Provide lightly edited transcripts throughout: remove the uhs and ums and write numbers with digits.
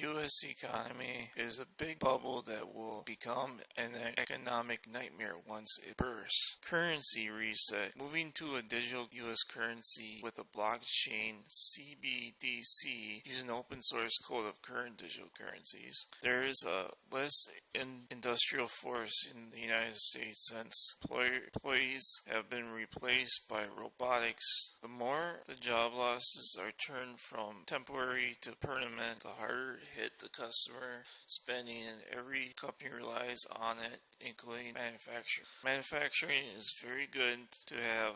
U.S. economy is a big bubble that will become an economic nightmare once it bursts. Currency reset. Moving to a digital U.S. currency with a blockchain CBDC using an open source code of current digital currencies. There is a less industrial force in the United States since employees have been replaced by robotics. The more the job losses are turned from temporary to permanent, the harder it hit the customer spending, and every company relies on it, including manufacturing. Manufacturing is very good to have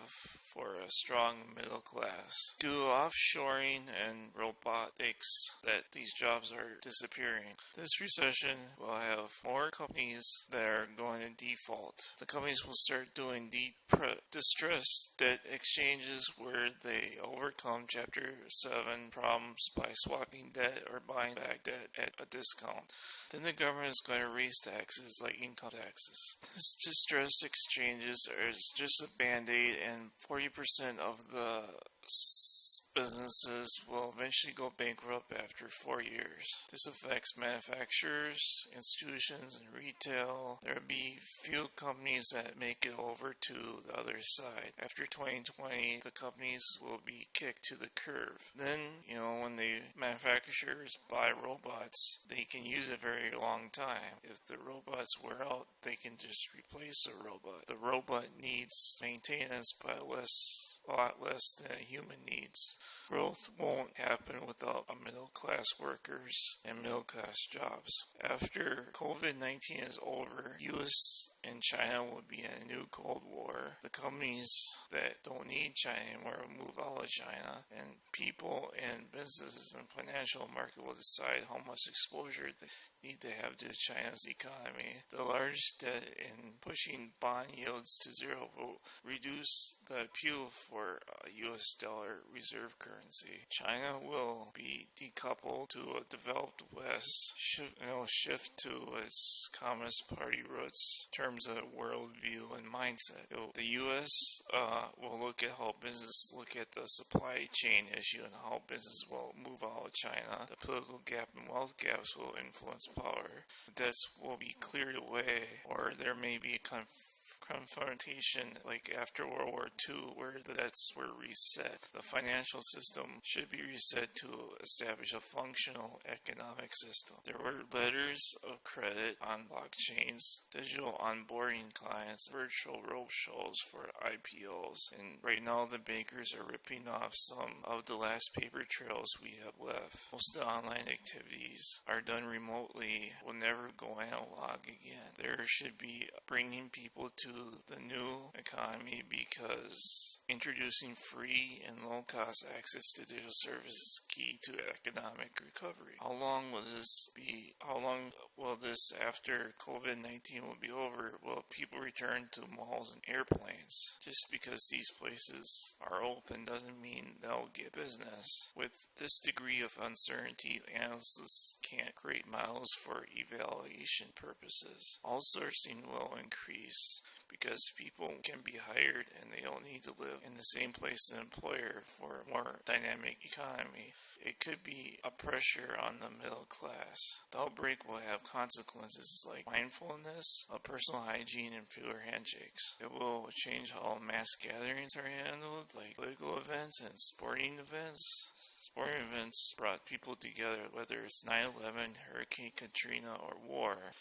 for a strong middle class. Due to offshoring and robotics, that these jobs are disappearing. This recession will have more companies that are going to default. The companies will start doing distressed debt exchanges where they overcome Chapter 7 problems by swapping debt or buying back debt at a discount. Then the government is going to raise taxes like income taxes. This distressed exchanges is just a band-aid, and 40% of the businesses will eventually go bankrupt after 4 years. This affects manufacturers, institutions, and retail. There will be few companies that make it over to the other side. After 2020, the companies will be kicked to the curb. Then, when the manufacturers buy robots, they can use a very long time. If the robots wear out, they can just replace the robot. The robot needs maintenance by a lot less than a human needs. Growth won't happen without middle class workers and middle class jobs. After COVID-19 is over, U.S. and China will be in a new Cold War. The companies that don't need China anymore will move out of China, and people and businesses and financial market will decide how much exposure they need to have to China's economy. The large debt in pushing bond yields to zero will reduce the appeal for a U.S. dollar reserve currency. China will be decoupled to a developed West, shift to its Communist Party roots in terms of worldview and mindset. The U.S. will look at how business look at the supply chain issue and how business will move out of China. The political gap and wealth gaps will influence power. The debts will be cleared away, or there may be a confrontation like after World War II where the debts were reset. The financial system should be reset to establish a functional economic system. There were letters of credit on blockchains, digital onboarding clients, virtual roadshows for IPOs, and right now the bankers are ripping off some of the last paper trails we have left. Most of the online activities are done remotely, will never go analog again. There should be bringing people to the new economy because introducing free and low-cost access to digital services is key to economic recovery. How long will this be? How long will this, after COVID-19 will be over, will people return to malls and airplanes? Just because these places are open doesn't mean they'll get business. With this degree of uncertainty, analysts can't create models for evaluation purposes. Outsourcing will increase because people can be hired and they don't need to live in the same place as an employer for a more dynamic economy. It could be a pressure on the middle class. The outbreak will have consequences like mindfulness, personal hygiene, and fewer handshakes. It will change how mass gatherings are handled, like political events and sporting events. Sporting events brought people together, whether it's 9/11, Hurricane Katrina, or war.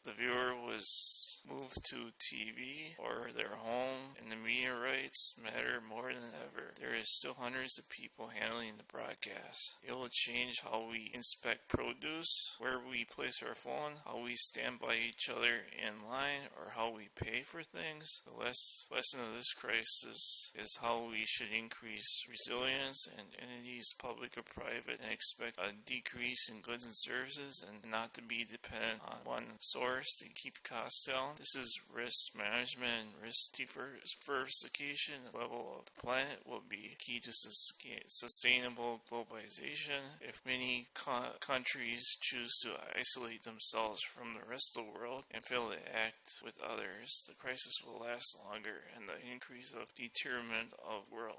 The viewer was moved to TV or their home, and the media rights matter more than ever. There is still hundreds of people handling the broadcast. It will change how we inspect produce, where we place our phone, how we stand by each other in line, or how we pay for things. The lesson of this crisis is how we should increase resilience in entities, public or private, and expect a decrease in goods and services, and not to be dependent on one source to keep costs down. This is risk management and risk diversification. The level of the planet will be key to sustainable globalization. If many countries choose to isolate themselves from the rest of the world and fail to act with others, the crisis will last longer and the increase of deterioration of world